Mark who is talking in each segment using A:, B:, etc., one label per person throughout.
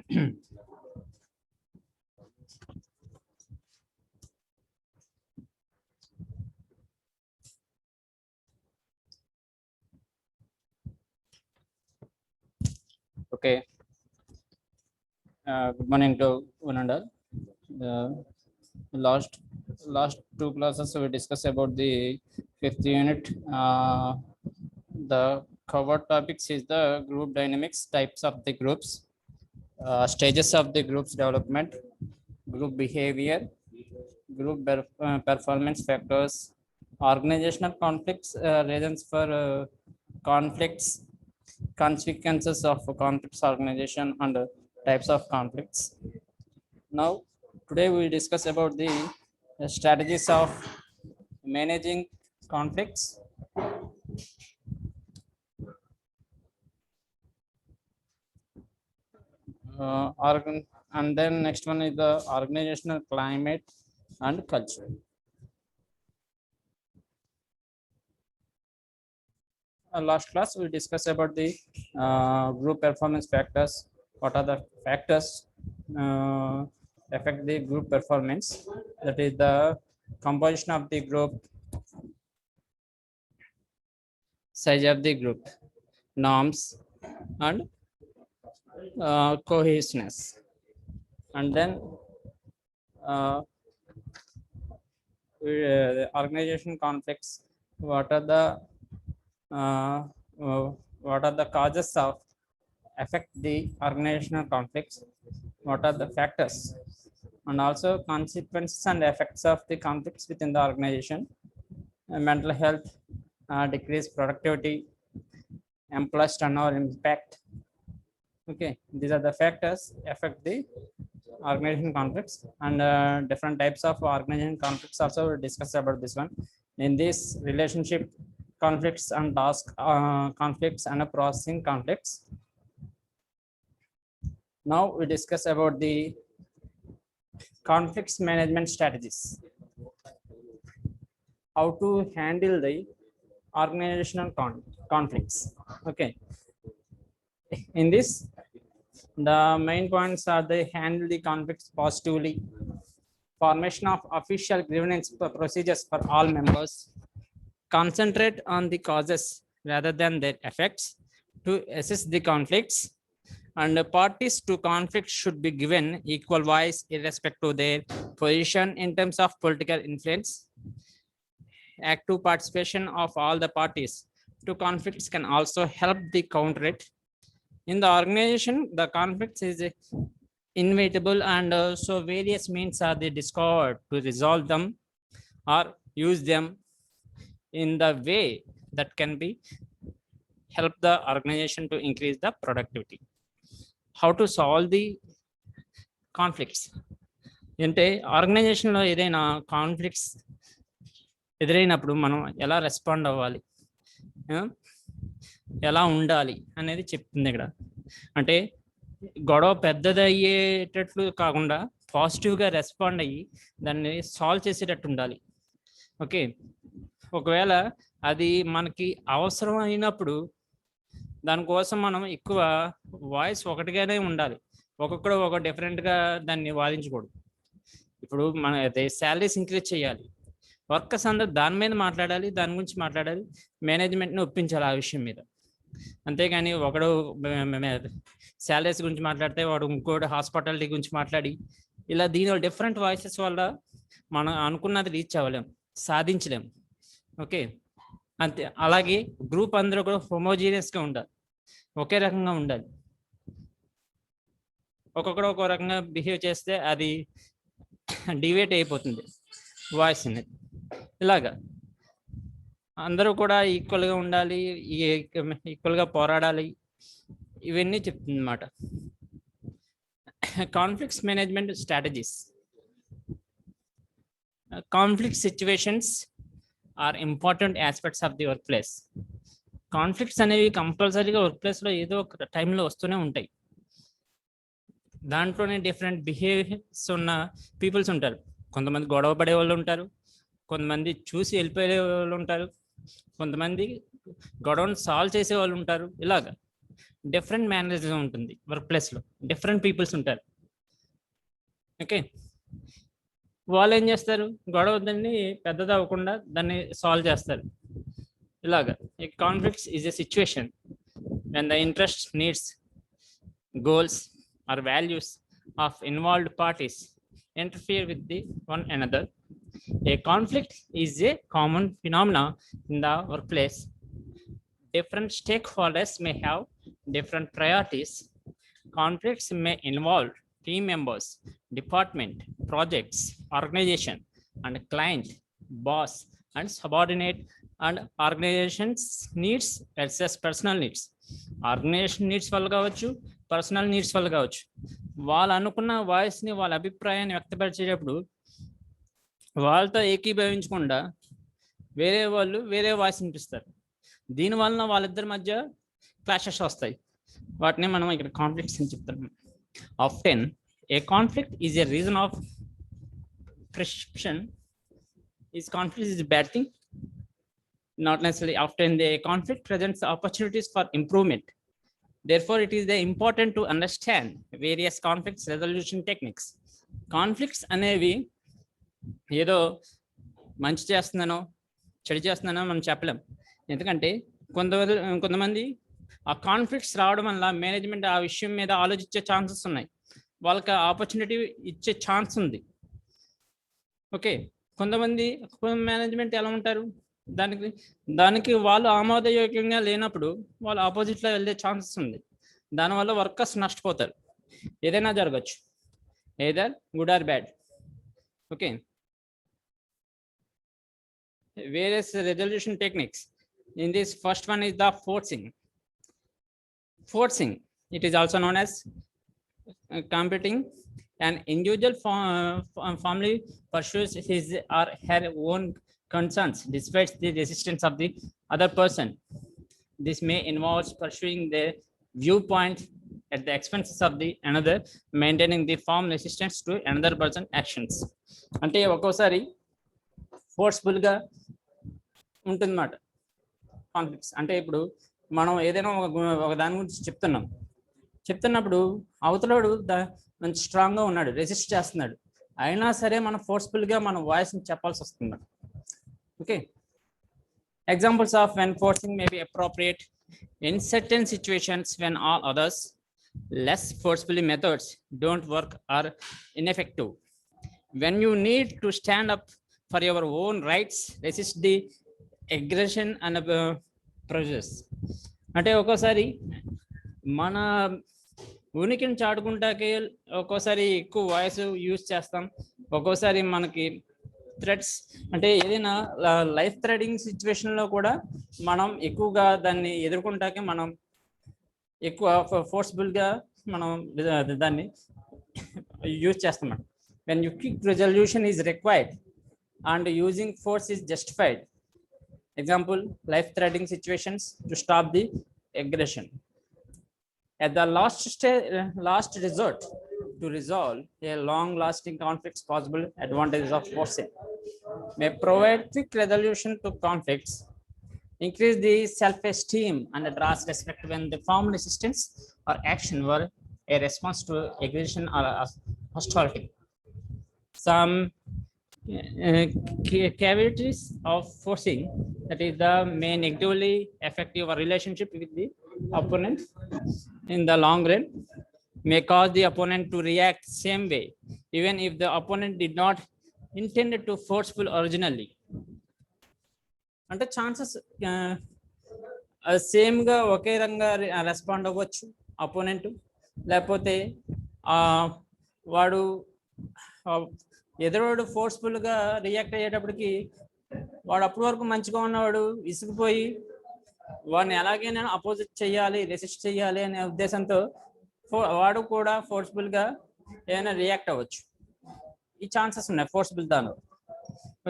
A: Okay. Good morning to one and all. Last two classes we discussed about the fifth unit. The covered topics is the group dynamics, types of the groups, stages of the group's development, group behavior, group performance factors, organizational conflicts, reasons for conflicts, consequences of conflicts organization, and types of conflicts. Now today we will discuss about the strategies of managing conflicts. And then next one is the organizational climate and culture. Last class we discussed about the group performance factors. What are the factors affect the group performance? That is the composition of the group, size of the group, norms, and cohesiveness. And then the organization conflicts. What are the causes of affect the organizational conflicts? What are the factors? And also consequences and effects of the conflicts within the organization. Mental health, decreased productivity, employee turnover impact. Okay, these are the factors affect the organization conflicts, and different types of organization conflicts also we'll discuss about this one. In this relationship conflicts and task conflicts and processing conflicts. Now we discuss about the conflicts management strategies. How to handle the organizational conflicts. Okay. In this, the main points are they handle the conflicts positively, formation of official grievance procedures for all members, concentrate on the causes rather than their effects to assess the conflicts, and the parties to conflict should be given equal voice irrespective of their position in terms of political influence. Active participation of all the parties to conflicts can also help the counter it. In the organization, the conflicts is inevitable, and so various means are they discovered to resolve them or use them in the way that can be help the organization to increase the productivity. How to solve the conflicts? అంటే ఆర్గనైజేషన్లో ఏదైనా conflicts ఎదురైనప్పుడు మనం ఎలా respond అవ్వాలి, ఎలా ఉండాలి అనేది చెప్తుంది ఇక్కడ. అంటే గొడవ పెద్దదయ్యేటట్లు కాకుండా పాజిటివ్గా రెస్పాండ్ అయ్యి దాన్ని సాల్వ్ చేసేటట్టు ఉండాలి. ఓకే, ఒకవేళ అది మనకి అవసరం అయినప్పుడు దానికోసం మనం ఎక్కువ వాయిస్ ఒకటిగానే ఉండాలి, ఒక్కొక్కడు ఒక డిఫరెంట్గా దాన్ని వాదించకూడదు. ఇప్పుడు మన అయితే శాలరీస్ ఇంక్రీజ్ చేయాలి, వర్కర్స్ అందరూ దాని మీద మాట్లాడాలి, దాని గురించి మాట్లాడాలి, మేనేజ్మెంట్ని ఒప్పించాలి ఆ విషయం మీద. అంతేగాని ఒకడు శాలరీస్ గురించి మాట్లాడితే వాడు ఇంకోటి హాస్పిటాలిటీ గురించి మాట్లాడి ఇలా దీనివల్ల డిఫరెంట్ వాయిసెస్ వల్ల మనం అనుకున్నది రీచ్ అవ్వలేము, సాధించలేము. ఓకే, అంతే. అలాగే గ్రూప్ అందరూ కూడా హోమోజీనియస్గా ఉండాలి, ఒకే రకంగా ఉండాలి. ఒక్కొక్కడు ఒక్కో రకంగా బిహేవ్ చేస్తే అది డివేట్ అయిపోతుంది వాయిస్ అనేది. ఇలాగా అందరూ కూడా ఈక్వల్గా ఉండాలి, ఈక్వల్గా పోరాడాలి, ఇవన్నీ చెప్తుంది అన్నమాట. Conflicts management strategies. Conflict situations are important aspects of the work place. Conflicts అనేవి కంపల్సరీగా వర్క్ ప్లేస్లో ఏదో ఒక టైంలో వస్తూనే ఉంటాయి. దాంట్లోనే డిఫరెంట్ బిహేవియర్స్ ఉన్న పీపుల్స్ ఉంటారు. కొంతమంది గొడవ పడే వాళ్ళు ఉంటారు, కొంతమంది చూసి వెళ్ళిపోయే వాళ్ళు ఉంటారు, కొంతమంది గొడవను సాల్వ్ చేసే వాళ్ళు ఉంటారు. ఇలాగా డిఫరెంట్ మేనరిజం ఉంటుంది వర్క్ ప్లేస్లో, డిఫరెంట్ పీపుల్స్ ఉంటారు. ఓకే, వాళ్ళు ఏం చేస్తారు, గొడవ దాన్ని పెద్దది అవ్వకుండా దాన్ని సాల్వ్ చేస్తారు. ఇలాగా conflicts is a situation when the interest, needs, goals or values of involved parties interfere with the one another. A conflict is a common phenomenon in the workplace. Different stakeholders may have different priorities. Conflicts may involve team members, department, projects, organization, and client, boss, and subordinate, and organizations needs versus personal needs. Organization needs వల్ల కావచ్చు, personal needs వల్ల కావచ్చు. వాళ్ళు అనుకున్న వాయిస్ని, వాళ్ళ అభిప్రాయాన్ని వ్యక్తపరిచేటప్పుడు వాళ్ళతో ఏకీభవించకుండా వేరే వాళ్ళు వేరే వాయిస్ వినిపిస్తారు. దీనివలన వాళ్ళిద్దరి మధ్య క్లాషెస్ వస్తాయి. వాటిని మనం ఇక్కడ కాన్ఫ్లిక్ట్స్ అని చెప్తున్నాం. Often A conflict is a reason of prescription. Is conflict is bad thing? Not necessarily. Often the conflict presents opportunities for improvement. Therefore, it is important to understand various conflicts resolution techniques. Conflicts అనేవి ఏదో మంచి చేస్తున్నానో చెడు చేస్తున్నానో మనం చెప్పలేం. ఎందుకంటే కొంతమంది ఆ కాన్ఫ్లిక్ట్స్ రావడం వల్ల మేనేజ్మెంట్ ఆ విషయం మీద ఆలోచించే ఛాన్సెస్ ఉన్నాయి, వాళ్ళకి ఆపర్చునిటీ ఇచ్చే ఛాన్స్ ఉంది. ఓకే, కొంతమంది మేనేజ్మెంట్ ఎలా ఉంటారు, దానికి వాళ్ళు ఆమోదయోగ్యంగా లేనప్పుడు వాళ్ళు ఆపోజిట్లో వెళ్ళే ఛాన్సెస్ ఉంది. దానివల్ల వర్కర్స్ నష్టపోతారు. ఏదైనా జరగచ్చు, either good or bad. Okay, various resolution techniques. In this first one is the forcing. It is also known as competing. An individual family pursues his or her own concerns despite the resistance of the other person. This may involve pursuing their viewpoint at the expenses of the another, maintaining the firm resistance to another person actions. అంటే ఒక్కోసారి ఫోర్స్ఫుల్గా ఉంటుందన్నమాట conflicts. అంటే ఇప్పుడు మనం ఏదైనా ఒక దాని గురించి చెప్తున్నప్పుడు అవతలోడు మంచి స్ట్రాంగ్గా ఉన్నాడు, రెసిస్ట్ చేస్తున్నాడు, అయినా సరే మనం ఫోర్స్ఫుల్గా మన వాయిస్ని చెప్పాల్సి వస్తుంది. Okay, examples of when forcing may be appropriate in certain situations when all others less forceful methods don't work or ineffective. When you need to stand up for your own rights, resist the aggression and prejudice. అంటే ఒక్కోసారి మన ఉనికిని చాటుకుంటాకే ఒక్కోసారి ఎక్కువ voice use చేస్తాం. ఒక్కోసారి మనకి threats, అంటే ఏదైనా లైఫ్ థ్రెటింగ్ సిచ్యువేషన్లో కూడా మనం ఎక్కువగా దాన్ని ఎదుర్కొంటాకే మనం ఎక్కువ ఫోర్స్ఫుల్గా మనం దాన్ని యూజ్ చేస్తాం. When you quick resolution is required and using force is justified. Example, life threatening situations to stop the aggression. At the last resort to resolve a long-lasting conflicts, possible advantages of forcing may provide quick resolution to conflicts, increase the self-esteem, and draws respect when the form resistance or action were a response to aggression or hostility. Some cavities of forcing, that is the may negatively affect your relationship with the opponent in the long run, may cause the opponent to react same way even if the opponent did not intended to forceful originally. అంటే chances సేమ్గా ఒకే Ranga respond అవ్వచ్చు opponent, లేకపోతే వాడు ఎదురోడు ఫోర్స్ఫుల్గా react అయ్యేటప్పటికి వాడు అప్పటి వరకు మంచిగా ఉన్నవాడు విసిగిపోయి వాడిని ఎలాగైనా అపోజిట్ చేయాలి, రెసిస్ట్ చేయాలి అనే ఉద్దేశంతో వాడు కూడా ఫోర్స్ఫుల్గా ఏమైనా రియాక్ట్ అవ్వచ్చు. ఈ ఛాన్సెస్ ఉన్నాయి ఫోర్స్ఫుల్ దానిలో.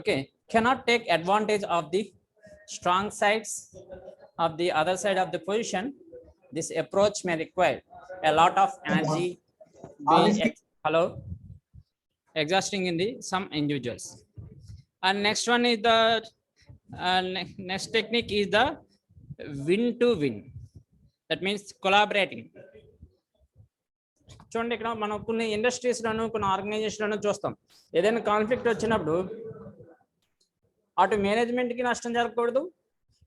A: Okay, cannot take advantage of the strong sides of the other side of the position. This approach may require a lot of energy, exhausting in the some individuals. And next one is the next technique is the win to win. That means collaborating. చూడండి, ఇక్కడ మనం కొన్ని ఇండస్ట్రీస్లోను కొన్ని ఆర్గనైజేషన్లను చూస్తాం. ఏదైనా conflict వచ్చినప్పుడు అటు మేనేజ్మెంట్కి నష్టం జరగకూడదు,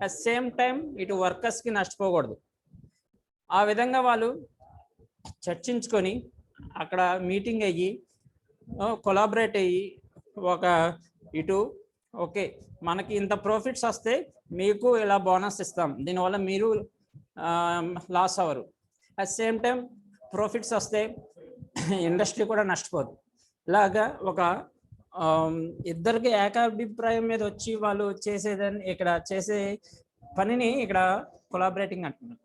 A: అట్ సేమ్ టైం ఇటు వర్కర్స్కి నష్టపోకూడదు. ఆ విధంగా వాళ్ళు చర్చించుకొని అక్కడ మీటింగ్ అయ్యి కొలాబరేట్ అయ్యి ఒక ఇటు ఓకే మనకి ఇంత ప్రాఫిట్స్ వస్తే మీకు ఇలా బోనస్ ఇస్తాం, దీనివల్ల మీరు లాస్ అవ్వరు. అట్ సేమ్ టైం ప్రాఫిట్స్ వస్తే ఇండస్ట్రీ కూడా నష్టపోదు. ఇలాగా ఒక ఇద్దరికి ఏకాభిప్రాయం మీద వచ్చి వాళ్ళు చేసేదని ఇక్కడ చేసే పనిని ఇక్కడ కొలాబరేటింగ్ అంటున్నారు.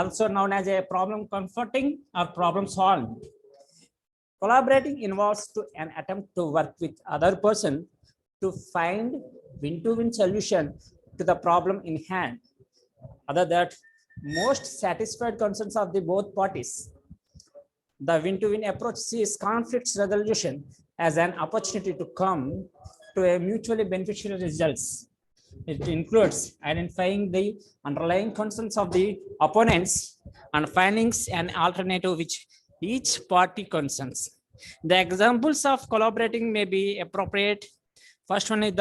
A: Also known as a problem comforting or problem solving. Collaborating involves an attempt to work with other person to find win-to-win solution to the problem in hand. Other that most satisfied concerns of the both parties. The win-to-win approach sees conflict resolution as an opportunity to come to a mutually beneficial results. It includes identifying the underlying concerns of the opponents and finding an alternative which each party concerns. The examples of collaborating may be appropriate. First one is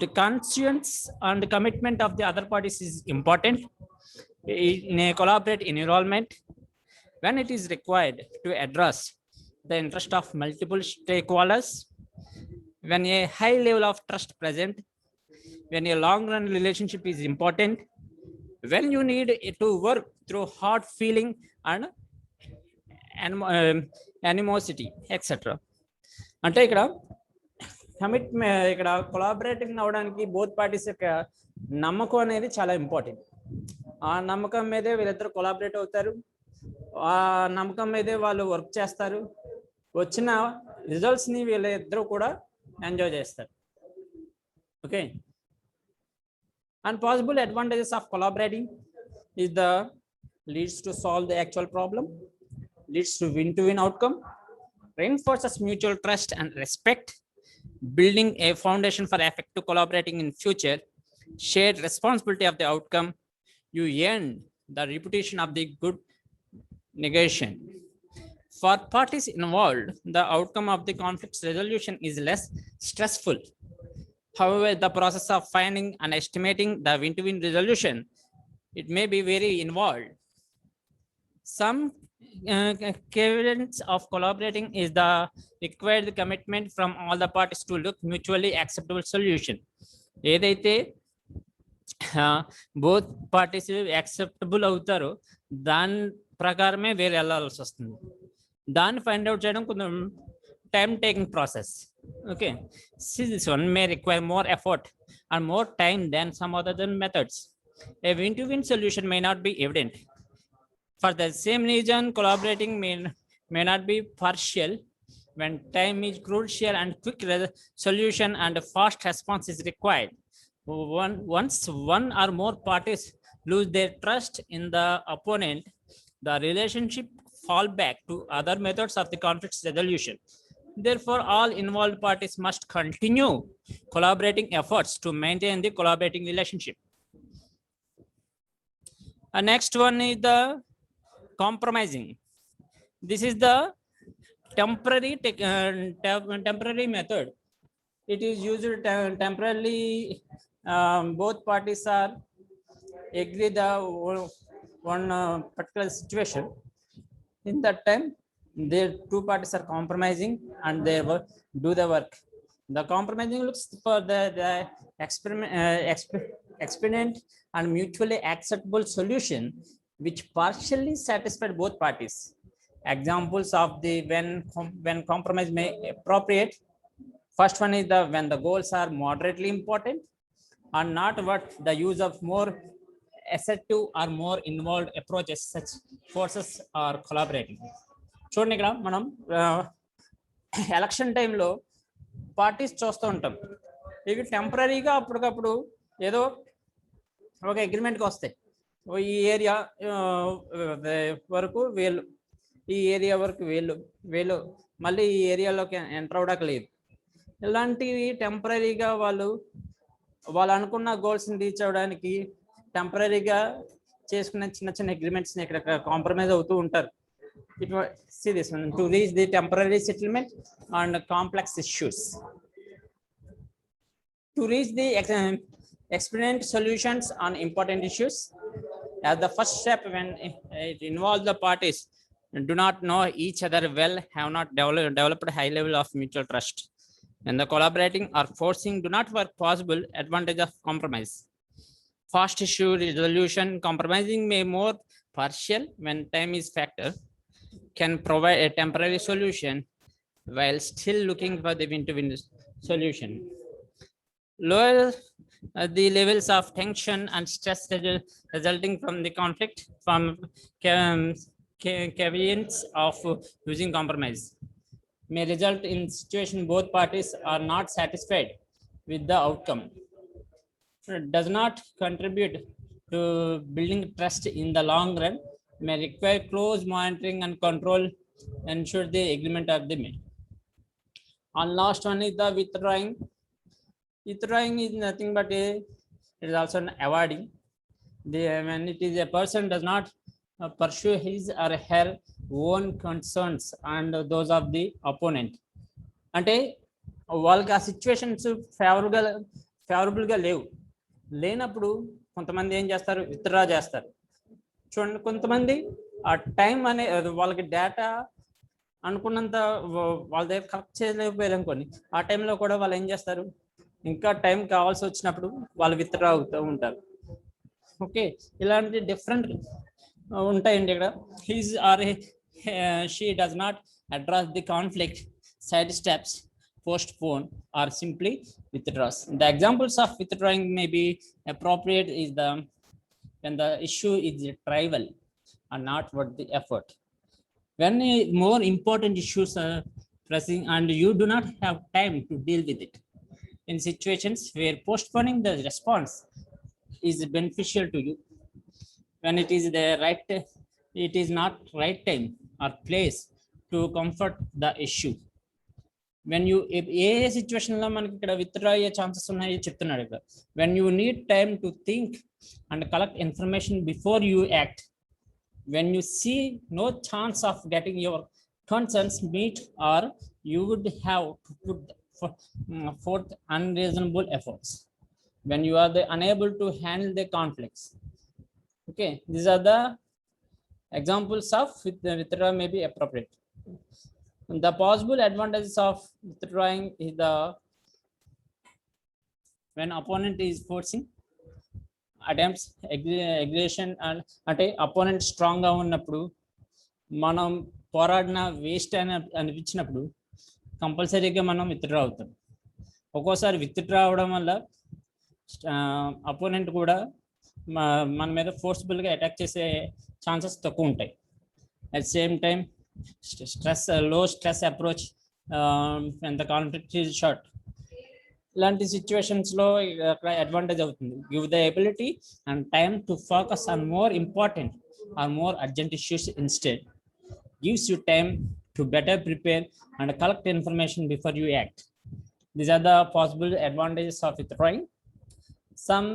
A: the conscience and commitment of the other parties is important in a collaborate environment when it is required to address the interest of multiple stakeholders, when a high level of trust present, when a long run relationship is important, when you need to work through hard feeling and animosity, etc. అంటే ఇక్కడ commitment, ఇక్కడ collaborating అవ్వడానికి both parties యొక్క నమ్మకం అనేది చాలా important. ఆ నమ్మకం మీదే వీళ్ళిద్దరు కొలాబరేట్ అవుతారు, ఆ నమ్మకం మీదే వాళ్ళు వర్క్ చేస్తారు, వచ్చిన రిజల్ట్స్ని వీళ్ళిద్దరూ కూడా ఎంజాయ్ చేస్తారు. Okay, and possible advantages of collaborating is the leads to solve the actual problem, leads to win-to-win outcome, reinforces mutual trust and respect, building a foundation for effective collaborating in future, shared responsibility of the outcome, you earn the reputation of the good negation. For parties involved, the outcome of the conflict resolution is less stressful. However, the process of finding and estimating the win-to-win resolution, it may be very involved. Some cadence of collaborating is the required commitment from all the parties to look mutually acceptable solution. ఏదైతే both parties acceptable అవుతారో దాని ప్రకారమే వేరే వెళ్ళాల్సి వస్తుంది. దాన్ని find out చేయడం కొంచెం time taking process. Okay, see, this one may require more effort and more time than some other methods. A win-to-win solution may not be evident. For the same reason, collaborating may not be partial when time is crucial and quick solution and fast response is required. Once one or more parties lose their trust in the opponent, the relationship fall back to other methods of the conflict resolution. Therefore, all involved parties must continue collaborating efforts to maintain the collaborating relationship. Next one is the compromising. This is the temporary method. It is used temporarily. Both parties are agree the one particular situation. In that time, their two parties are compromising and they do the work. The compromising looks for the expedient and mutually acceptable solution which partially satisfied both parties. Examples of the when compromise may appropriate. First one is the when the goals are moderately important and not what the use of more assertive or more involved approaches such forces are collaborating. చూడండి, ఇక్కడ మనం election టైంలో parties చూస్తూ ఉంటాం. ఇవి టెంపరీగా అప్పటికప్పుడు ఏదో ఒక అగ్రిమెంట్కి వస్తాయి. ఈ ఏరియా వరకు వీళ్ళు, ఈ ఏరియా వరకు వీళ్ళు మళ్ళీ ఈ ఏరియాలోకి ఎంటర్ అవ్వడానికి లేదు. ఇలాంటివి టెంపరీగా వాళ్ళు అనుకున్న గోల్స్ని రీచ్ అవ్వడానికి టెంపరీగా చేసుకున్న చిన్న చిన్న అగ్రిమెంట్స్ ఇక్కడ కాంప్రమైజ్ అవుతూ ఉంటారు. It was, see this one, to reach the temporary settlement on complex issues. To reach the expedient solutions on important issues, as the first step when it involves the parties do not know each other well, have not developed high level of mutual trust. When the collaborating or forcing do not work possible, advantage of compromise. Fast issue resolution, compromising may more partial when time is factor, can provide a temporary solution while still looking for the win-to-win solution. Lower the levels of tension and stress resulting from the conflict from caveats of using compromise may result in situation both parties are not satisfied with the outcome. It does not contribute to building trust in the long run, may require close monitoring and control, ensure the agreement of the made. On last one is the withdrawing. Withdrawing is nothing but it is also an avoiding. When it is a person does not pursue his or her own concerns and those of the opponent. అంటే వాళ్ళకి ఆ situations ఫేవరబుల్గా లేనప్పుడు కొంతమంది ఏం చేస్తారు, withdraw చేస్తారు. చూడండి, కొంతమంది ఆ టైం అనే వాళ్ళకి డేటా అనుకున్నంత వాళ్ళ దగ్గర కలెక్ట్ చేయలేకపోయారు అనుకోండి, ఆ టైంలో కూడా వాళ్ళు ఏం చేస్తారు, ఇంకా టైం కావాల్సి వచ్చినప్పుడు వాళ్ళు విత్డ్రా అవుతూ ఉంటారు. ఓకే, ఇలాంటి డిఫరెంట్ ఉంటాయండి. ఇక్కడ his or she does not address the conflict, side steps, postpone or simply withdraws. The examples of withdrawing may be appropriate is the when the issue is trivial and not worth the effort. When more important issues are pressing and you do not have time to deal with it. In situations where postponing the response is beneficial to you, when it is the right, it is not right time or place to comfort the issue. When you A situation లో మనకి ఇక్కడ withdraw అయ్యే chances ఉన్నాయో చెప్తున్నాడు ఇక్కడ. When you need time to think and collect information before you act, when you see no chance of getting your concerns met, or you would have to put forth unreasonable efforts, when you are unable to handle the conflicts. Okay, these are the examples of withdrawal may be appropriate. The possible advantages of withdrawing is the when opponent is forcing attempts aggression and అంటే opponent strong గా ఉన్నప్పుడు మనం పోరాడిన waste అని అనిపించినప్పుడు కంపల్సరీగా మనం withdraw అవుతాం. ఒక్కోసారి విత్డ్రా అవడం వల్ల అపోనెంట్ కూడా మన మీద ఫోర్స్ఫుల్గా అటాక్ చేసే ఛాన్సెస్ తక్కువ ఉంటాయి. At same time low stress approach when the conflict is short. ఇలాంటి సిచ్యువేషన్స్ లో అడ్వాంటేజ్ అవుతుంది. Give the ability and time to focus on more important or more urgent issues instead. Gives you time to better prepare and collect information before you act. These are the possible advantages of withdrawing. Some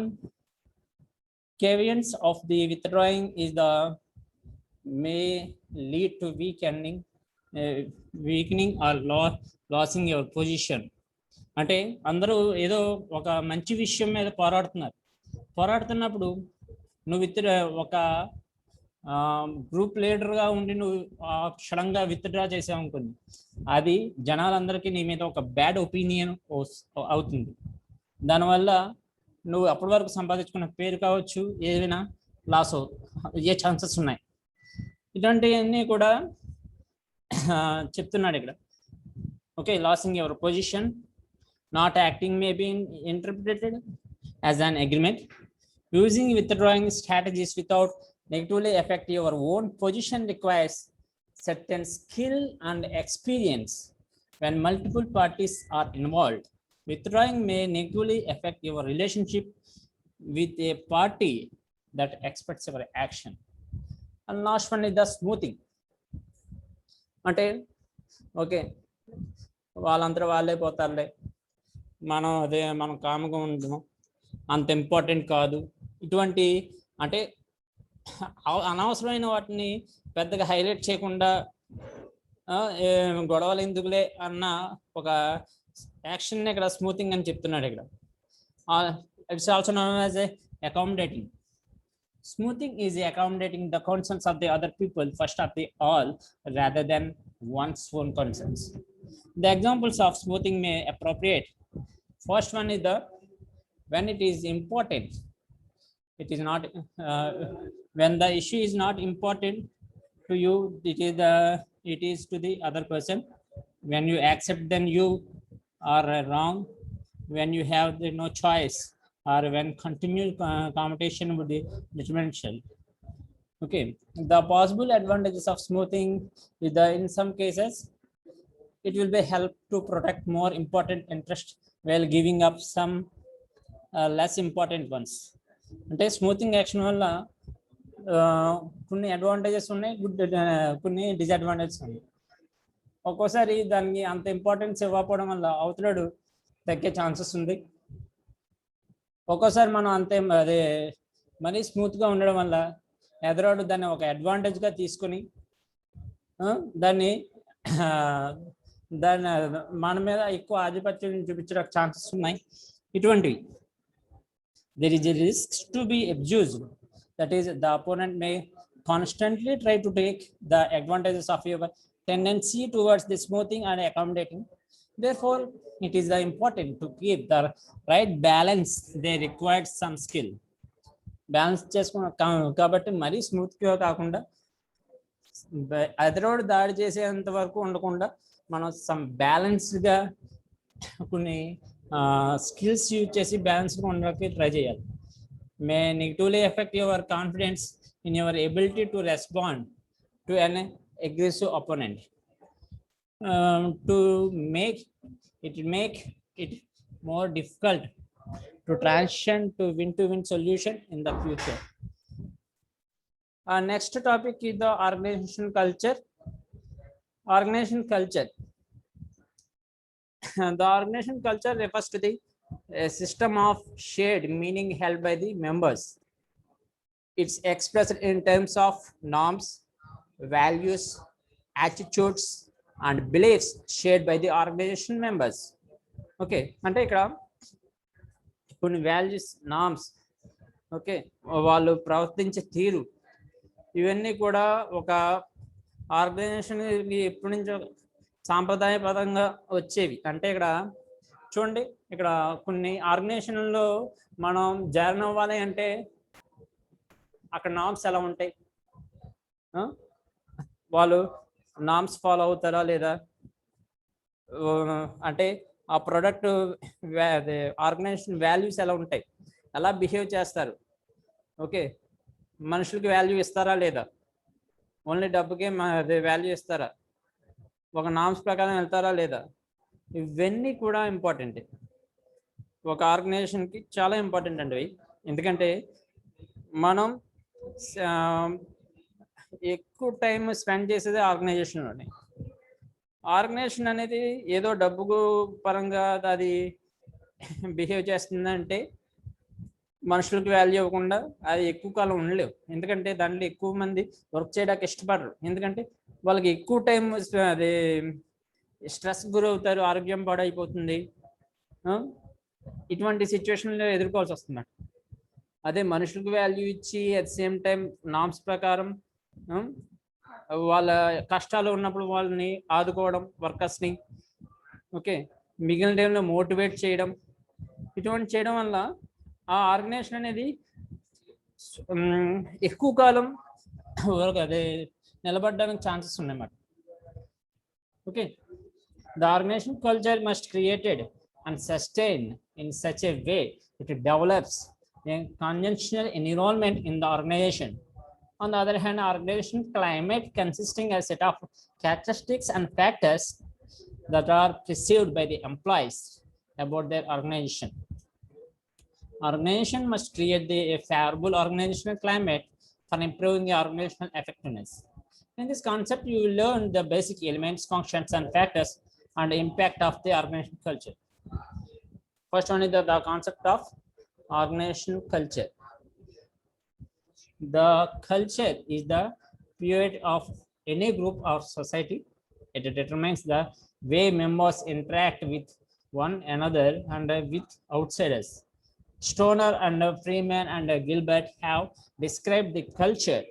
A: caveats of the withdrawing is the may lead to weakening or losing your position. అంటే అందరూ ఏదో ఒక మంచి విషయం మీద పోరాడుతున్నప్పుడు నువ్వు ఒక group లీడర్గా ఉండి నువ్వు క్షణంగా విత్డ్రా చేసావు అనుకోండి, అది జనాలందరికీ నీ మీద ఒక బ్యాడ్ ఒపీనియన్ అవుతుంది. దానివల్ల నువ్వు అప్పటి వరకు సంపాదించుకున్న పేరు కావచ్చు ఏదైనా లాస్ అయ్యే ఛాన్సెస్ ఉన్నాయి. ఇలాంటివన్నీ కూడా చెప్తున్నాడు ఇక్కడ. Okay, losing your position, not acting may be interpreted as an agreement. Using withdrawing strategies without negatively affect your own position requires certain skill and experience. When multiple parties are involved, withdrawing may negatively affect your relationship with a party that expects your action. And last one is the smoothing. అంటే okay, వాళ్ళందరూ వాళ్ళే పోతారులే, మనం కామ్గా ఉండము, అంత important కాదు, ఇటువంటి అంటే అనవసరమైన వాటిని పెద్దగా హైలైట్ చేయకుండా గొడవలు ఎందుకులే అన్న ఒక యాక్షన్ ఇక్కడ స్మూతింగ్ అని చెప్తున్నాడు ఇక్కడ. It's also known as accommodating. Smoothing is accommodating the concerns of the other people first of the all rather than one's own concerns. The examples of smoothing may appropriate. First one is the when it is important. It is not when the issue is not important to you, it is to the other person. When you accept, then you are wrong. When you have no choice, or when continued competition would be detrimental. Okay, the possible advantages of smoothing is that in some cases it will be help to protect more important interest while giving up some less important ones. అంటే smoothing action వల్ల కొన్ని advantages ఉన్నాయి, కొన్ని disadvantages ఉన్నాయి. ఒక్కోసారి దానికి అంత importance ఇవ్వకపోవడం వల్ల అవతలడు తగ్గే ఛాన్సెస్ ఉంది. ఒక్కోసారి మనం అంతే అదే మరీ స్మూత్గా ఉండడం వల్ల ఎదరోడు దాన్ని ఒక అడ్వాంటేజ్గా తీసుకొని దాన్ని మన మీద ఎక్కువ ఆధిపత్యం చూపించడానికి ఛాన్సెస్ ఉన్నాయి. ఇటువంటివి there is a risk to be abused, that is the opponent may constantly try to take the advantages of your tendency towards the smoothing and accommodating. Therefore it is important to keep the right balance. They required some skill. Balance చేసుకున్న కాబట్టి మరీ స్మూత్గా కాకుండా ఎదరోడు దాడి చేసేంత వరకు ఉండకుండా మనం సమ్ బ్యాలెన్స్డ్గా కొన్ని స్కిల్స్ యూజ్ చేసి బ్యాలెన్స్గా ఉండడానికి ట్రై చేయాలి. May negatively affect your confidence in your ability to respond to an aggressive opponent, to make it more difficult to transition to win solution in the future. Our next topic is the organizational culture. Organization culture. The organization culture refers to the system of shared meaning held by the members. It's expressed in terms of norms, values, attitudes, and beliefs shared by the organization members. Okay, అంటే ఇక్కడ కొన్ని values, norms, okay, వాళ్ళు ప్రవర్తించే తీరు, ఇవన్నీ కూడా ఒక organisation ఎప్పటి నుంచో సాంప్రదాయబద్ధంగా వచ్చేవి. అంటే ఇక్కడ చూడండి, ఇక్కడ కొన్ని ఆర్గనైజేషన్లో మనం జాయిన్ అవ్వాలి అంటే అక్కడ నామ్స్ ఎలా ఉంటాయి, వాళ్ళు నామ్స్ ఫాలో అవుతారా లేదా, అంటే ఆ ప్రోడక్ట్ ఆర్గనైజేషన్ వాల్యూస్ ఎలా ఉంటాయి, ఎలా బిహేవ్ చేస్తారు, ఓకే, మనుషులకి వాల్యూ ఇస్తారా లేదా, ఓన్లీ డబ్బుకే వాల్యూ ఇస్తారా, ఒక నామ్స్ ప్రకారం వెళ్తారా లేదా, ఇవన్నీ కూడా ఇంపార్టెంట్. ఒక ఆర్గనైజేషన్కి చాలా ఇంపార్టెంట్ అండి. ఎందుకంటే మనం ఎక్కువ టైం స్పెండ్ చేసేది ఆర్గనైజేషన్లోనే. ఆర్గనైజేషన్ అనేది ఏదో డబ్బు పరంగా అది బిహేవ్ చేస్తుందంటే మనుషులకు వాల్యూ ఇవ్వకుండా అది ఎక్కువ కాలం ఉండలేవు. ఎందుకంటే దాంట్లో ఎక్కువ మంది వర్క్ చేయడానికి ఇష్టపడరు. ఎందుకంటే వాళ్ళకి ఎక్కువ టైం అది స్ట్రెస్ గురవుతారు, ఆరోగ్యం పాడైపోతుంది, ఇటువంటి సిచ్యువేషన్లో ఎదుర్కోవాల్సి వస్తుంది. అదే మనుషులకు వాల్యూ ఇచ్చి అట్ సేమ్ టైం నామ్స్ ప్రకారం వాళ్ళ కష్టాలు ఉన్నప్పుడు వాళ్ళని ఆదుకోవడం, వర్కర్స్ని, ఓకే, మిగిలిన టైంలో మోటివేట్ చేయడం, ఇటువంటి చేయడం వల్ల ఆ ఆర్గనైజేషన్ అనేది ఎక్కువ కాలం అదే నిలబడడానికి ఛాన్సెస్ ఉన్నాయన్నమాట. Okay, the organization culture must created and sustained in such a way that it develops a conventional environment in the organization. On the other hand, organization climate consisting a set of characteristics and factors that are perceived by the employees about their organization. Organization must create a favorable organizational climate for improving the organizational effectiveness. In this concept, you will learn the basic elements, functions, and factors and the impact of the organizational culture. First one is the concept of organizational culture. The culture is the period of any group or society. It determines the way members interact with one another and with outsiders. Stoner and Freeman and Gilbert have described the culture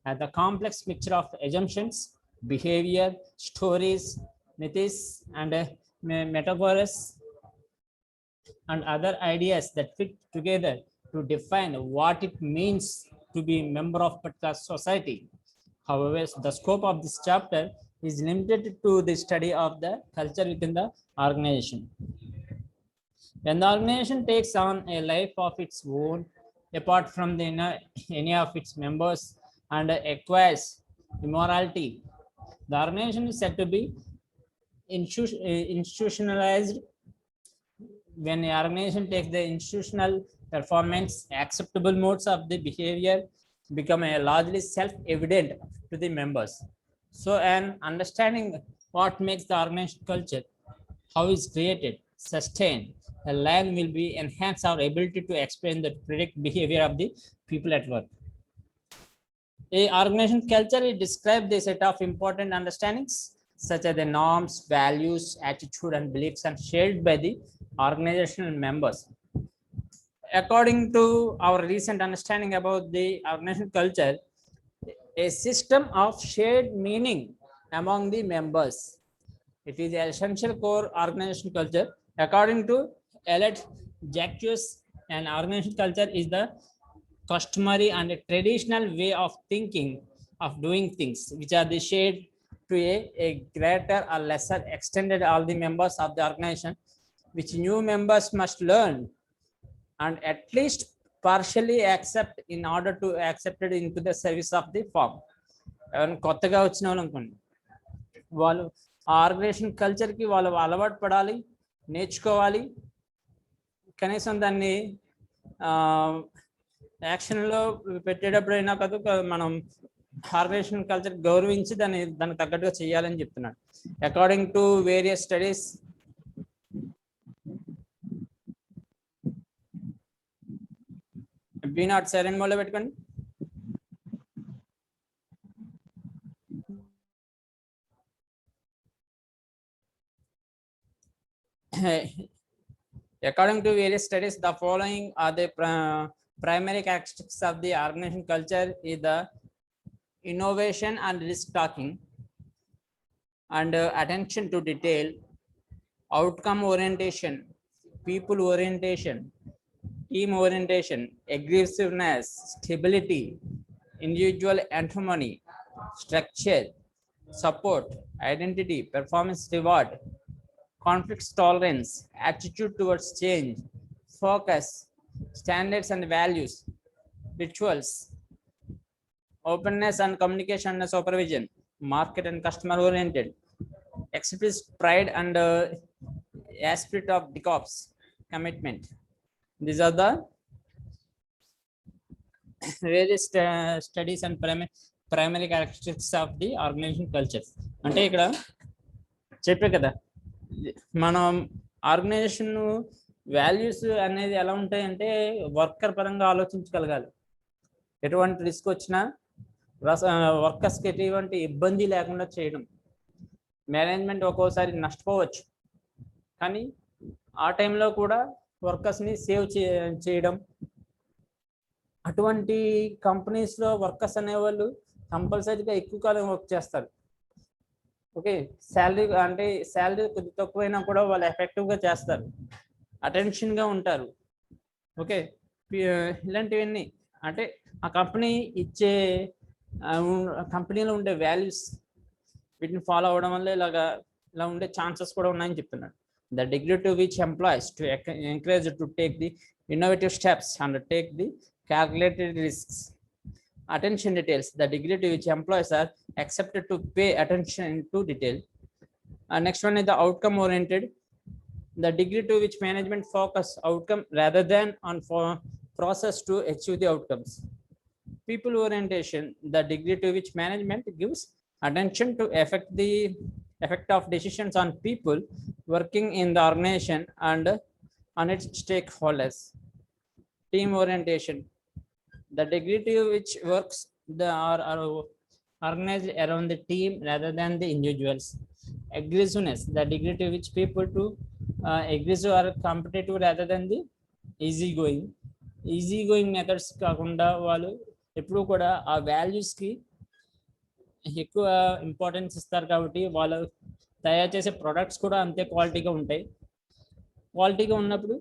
A: as a complex mixture of assumptions, behavior, stories, myths, and metaphors and other ideas that fit together to define what it means to be a member of particular society. However, the scope of this chapter is limited to the study of the culture within the organization. When the organization takes on a life of its own, apart from the any of its members, and acquires immorality, the organization is said to be institutionalized. When the organization takes the institutional performance, acceptable modes of the behavior become a largely self-evident to the members. So an understanding what makes the organization culture, how it's created, sustained, and learn will be enhance our ability to explain the predict behavior of the people at work. A organization culture is described the set of important understandings such as the norms, values, attitude, and beliefs and shared by the organizational members. According to our recent understanding about the organizational culture, a system of shared meaning among the members. It is an essential core organizational culture. According to Elliot Jacques, an organizational culture is the customary and a traditional way of thinking, of doing things, which are the shared to a greater or lesser extended all the members of the organization, which new members must learn and at least partially accept in order to accept it into the service of the firm. కొత్తగా వచ్చిన వాళ్ళు అనుకోండి, వాళ్ళు organisation కల్చర్కి వాళ్ళు అలవాటు పడాలి, నేర్చుకోవాలి, కనీసం దాన్ని యాక్షన్లో పెట్టేటప్పుడు అయినా కాదు మనం ఆర్గనైజేషన్ కల్చర్ గౌరవించి దానికి తగ్గట్టుగా చేయాలని చెప్తున్నాడు. According to various studies, be not silent మోడ్లో పెట్టుకోండి. According to various studies, the following are the primary characteristics of the organization culture is the innovation and risk taking and attention to detail, outcome orientation, people orientation, team orientation, aggressiveness, stability, individual autonomy, structure, support, identity, performance reward, conflict tolerance, attitude towards change, focus, standards and values, rituals, openness and communication and supervision, market and customer oriented, explicit pride and spirit of DCOPS, commitment. These are the various studies and primary characteristics of the organization culture. అంటే ఇక్కడ చెప్పే కదా, మనం organisation values అనేది ఎలా ఉంటాయంటే worker పరంగా ఆలోచించగలగాలి. ఎటువంటి రిస్క్ వచ్చినా వర్కర్స్కి ఎటువంటి ఇబ్బంది లేకుండా చేయడం. మేనేజ్మెంట్ ఒక్కోసారి నష్టపోవచ్చు, కానీ ఆ టైంలో కూడా వర్కర్స్ని సేవ్ చేయడం. అటువంటి కంపెనీస్లో వర్కర్స్ అనేవాళ్ళు కంపల్సరీగా ఎక్కువ కాలం వర్క్ చేస్తారు. ఓకే, శాలరీ అంటే శాలరీ కొద్ది తక్కువైనా కూడా వాళ్ళు ఎఫెక్టివ్గా చేస్తారు, అటెన్షన్గా ఉంటారు. ఓకే, ఇలాంటివన్నీ అంటే ఆ కంపెనీ ఇచ్చే కంపెనీలో ఉండే వాల్యూస్ వీటిని ఫాలో అవ్వడం వల్ల ఇలా ఉండే ఛాన్సెస్ కూడా ఉన్నాయని చెప్తున్నాడు. The degree to which employees to encourage to take the innovative steps and take the calculated risks. Attention details, the degree to which employees are accepted to pay attention to detail. Next one is the outcome oriented, the degree to which management focus outcome rather than on process to achieve the outcomes. People orientation, the degree to which management gives attention to effect of decisions on people working in the organization and on its stakeholders. Team orientation, The degree to which works are organized around the team rather than the individuals. Aggressiveness, the degree to which people to aggressive or competitive rather than the easy going. Easy going methods కాకుండా వాళ్ళు ఎప్పుడు కూడా ఆ వాల్యూస్కి ఎక్కువ importance ఇస్తారు కాబట్టి వాళ్ళు తయారు చేసే ప్రొడక్ట్స్ కూడా అంతే క్వాలిటీగా ఉంటాయి. క్వాలిటీగా ఉన్నప్పుడు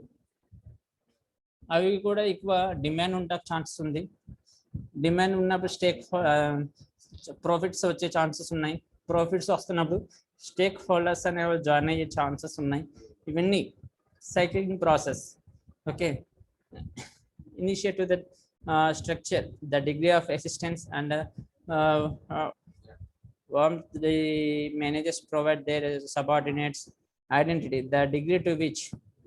A: అవి కూడా ఎక్కువ డిమాండ్ ఉండే ఛాన్సెస్ ఉంది. డిమాండ్ ఉన్నప్పుడు ప్రాఫిట్స్ వచ్చే ఛాన్సెస్ ఉన్నాయి. ప్రాఫిట్స్ వస్తున్నప్పుడు స్టేక్ హోల్డర్స్ అనేవి జాయిన్ అయ్యే ఛాన్సెస్ ఉన్నాయి. ఇవన్నీ cycling process. Okay, initiate the structure, the degree of assistance and the managers provide their subordinates identity, the degree to which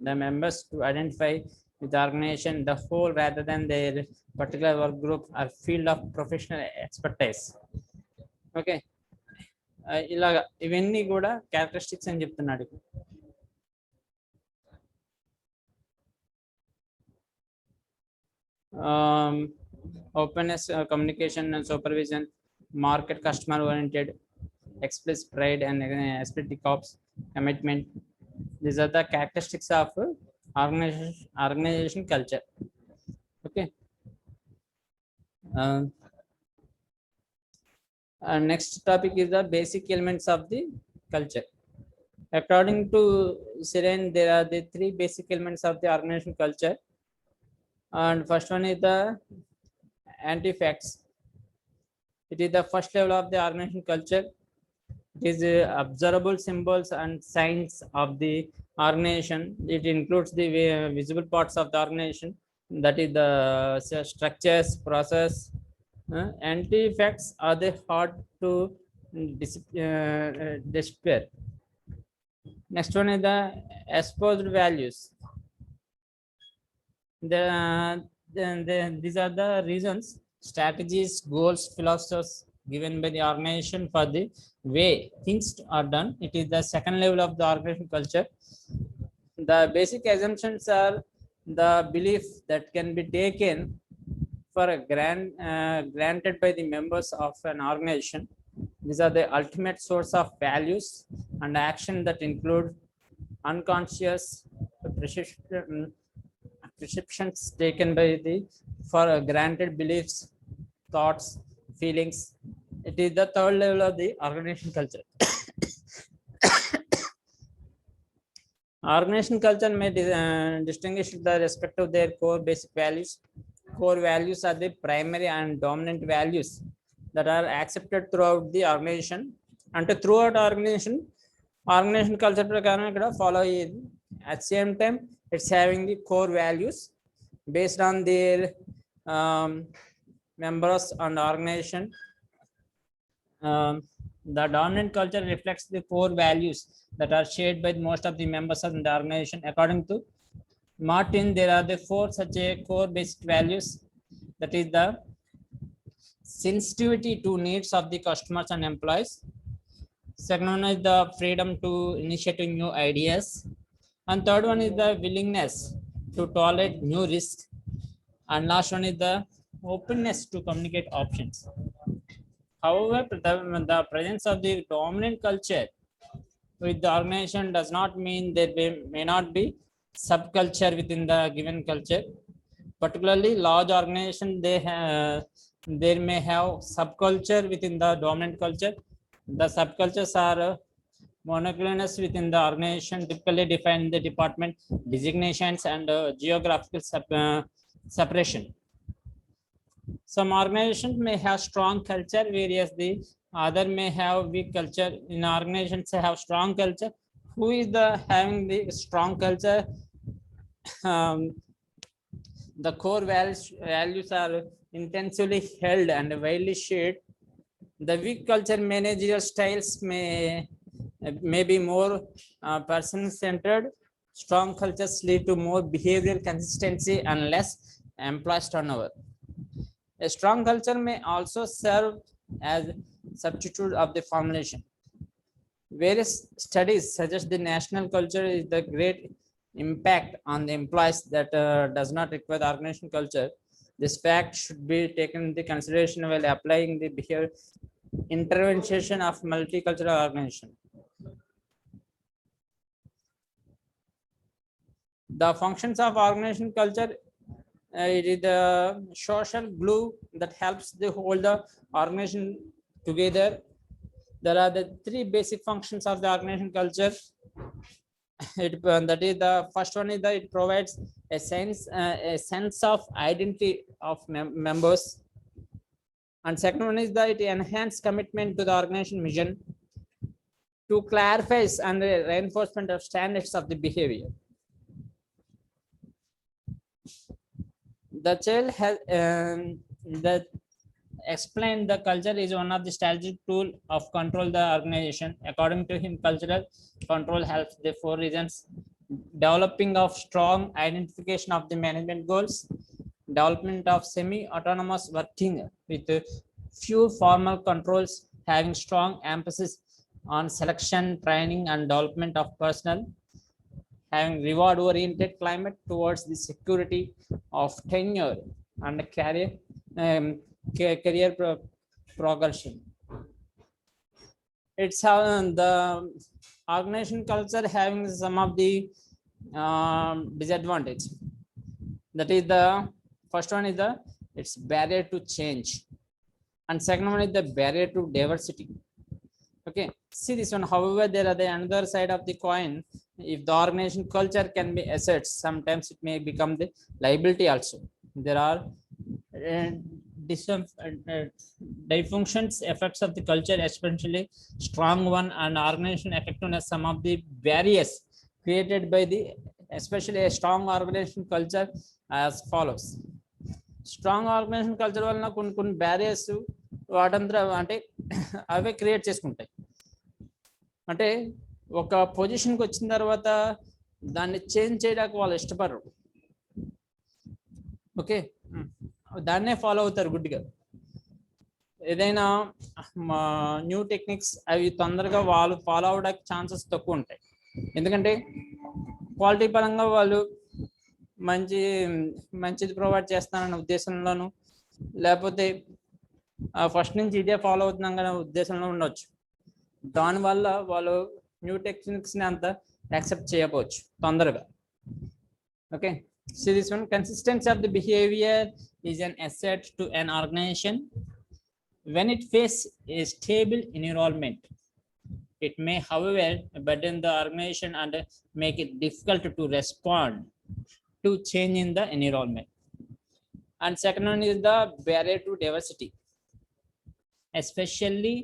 A: the members to identify with the organization the whole rather than their particular work group or field of professional expertise. Okay, ఇలాగా ఇవన్నీ కూడా characteristics అని చెప్తున్నాడు. Openness, communication and supervision, market customer oriented, explicit pride and explicit ops commitment. These are the characteristics of organization culture. Okay, next topic is the basic elements of the culture. According to Siren, there are the 3 basic elements of the organization culture. And first one is the anti-facts. It is the first level of the organization culture. It is observable symbols and signs of the organization. It includes the visible parts of the organization, that is the structures, process. Anti-facts are the hard to despair. Next one is the exposed values. These are the reasons, strategies, goals, philosophies given by the organization for the way things are done. It is the second level of the organization culture. The basic assumptions are the belief that can be taken for a granted by the members of an organization. These are the ultimate source of values and action that include unconscious perceptions taken by the for granted beliefs, thoughts, feelings. It is the third level of the organization culture. Organization culture may distinguish the respect of their core basic values. Core values are the primary and dominant values that are accepted throughout the organization. And throughout organization culture prakaram ikkada follow ayyedi. At the same time, it's having the core values based on their members and organization. The dominant culture reflects the core values that are shared by most of the members of the organization. According to Martin, there are the 4 such a core basic values. That is the sensitivity to needs of the customers and employees. Second one is the freedom to initiate new ideas. And third one is the willingness to tolerate new risks. And last one is the openness to communicate options. However, the presence of the dominant culture with the organization does not mean there may not be subculture within the given culture. Particularly large organization, there may have subculture within the dominant culture. The subcultures are monocular within the organization, typically define the department designations and geographical separation. Some organizations may have strong culture, whereas the other may have weak culture. In organizations that have strong culture, who is the having the strong culture? The core values are intensively held and widely shared. The weak culture managerial styles may be more person-centered. Strong cultures lead to more behavioral consistency and less employee turnover. A strong culture may also serve as substitute of the formulation. Various studies suggest the national culture is the great impact on the employees that does not require the organization culture. This fact should be taken into consideration while applying the behavior intervention of multicultural organization. The functions of organization culture, it is the social glue that helps the whole the organization together. There are the three basic functions of the organization culture. That is the first one is that it provides a sense of identity of members, and second one is that it enhances commitment to the organization mission, to clarify and reinforcement of standards of the behavior. The child has that explained the culture is one of the strategic tool of control the organization. According to him, cultural control helps the four reasons: developing of strong identification of the management goals, development of semi-autonomous working with few formal controls, having strong emphasis on selection, training, and development of personnel, having reward-oriented climate towards the security of tenure and career progression. It's how the organization culture having some of the disadvantage. That is the first one is the its barrier to change, and second one is the barrier to diversity. Okay, see this one. However, there are the another side of the coin. If the organization culture can be assets, sometimes it may become the liability also. There are dysfunctions effects of the culture, especially strong one and organization effectiveness. Some of the barriers created by the especially a strong organization culture as follows. Strong organization culture వలన కొన్ని barriers వాటంతా అంటే అవే create చేసుకుంటాయి. అంటే ఒక పొజిషన్కి వచ్చిన తర్వాత దాన్ని చేంజ్ చేయడానికి వాళ్ళు ఇష్టపడరు. ఓకే, దాన్నే ఫాలో అవుతారు గుడ్డిగా. ఏదైనా న్యూ టెక్నిక్స్ అవి తొందరగా వాళ్ళు ఫాలో అవడానికి ఛాన్సెస్ తక్కువ ఉంటాయి. ఎందుకంటే క్వాలిటీ పరంగా వాళ్ళు మంచిది ప్రొవైడ్ చేస్తానన్న ఉద్దేశంలోను, లేకపోతే ఫస్ట్ నుంచి ఇదే ఫాలో అవుతున్నాం కదా ఉద్దేశంలో ఉండొచ్చు. దానివల్ల వాళ్ళు న్యూ టెక్నిక్స్ని అంత యాక్సెప్ట్ చేయకపోవచ్చు తొందరగా. Okay, see this one. Consistency of the behavior is an asset to an organization. When it faces a stable environment, it may, however, burden the organization and make it difficult to respond to change in the environment. And second one is the barrier to diversity. Especially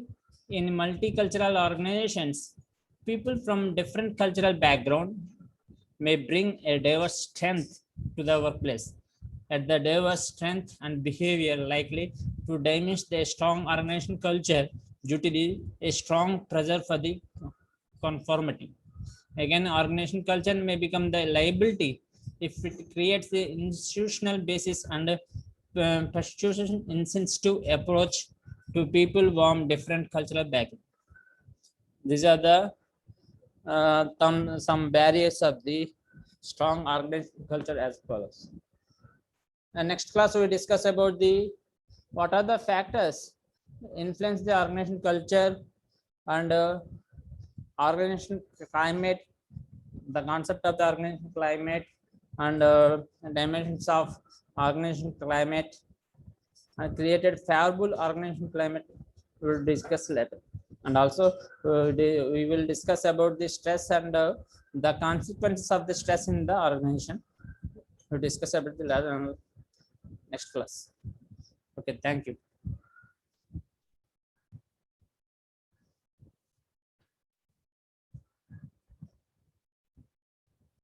A: in multicultural organizations, people from different cultural background may bring a diverse strength to the workplace. At the diverse strength and behavior likely to diminish the strong organization culture due to a strong pressure for the conformity. Again, organization culture may become the liability if it creates the institutional basis and persecution insensitive approach to people from different cultural background. These are the some barriers of the strong organization culture as follows. And next class we will discuss about the what are the factors influence the organization culture and organization climate, the concept of the organization climate and dimensions of organization climate, and created favorable organization climate we will discuss later. And also we will discuss about the stress and the consequences of the stress in the organization. We'll discuss about the next class. Okay, thank you.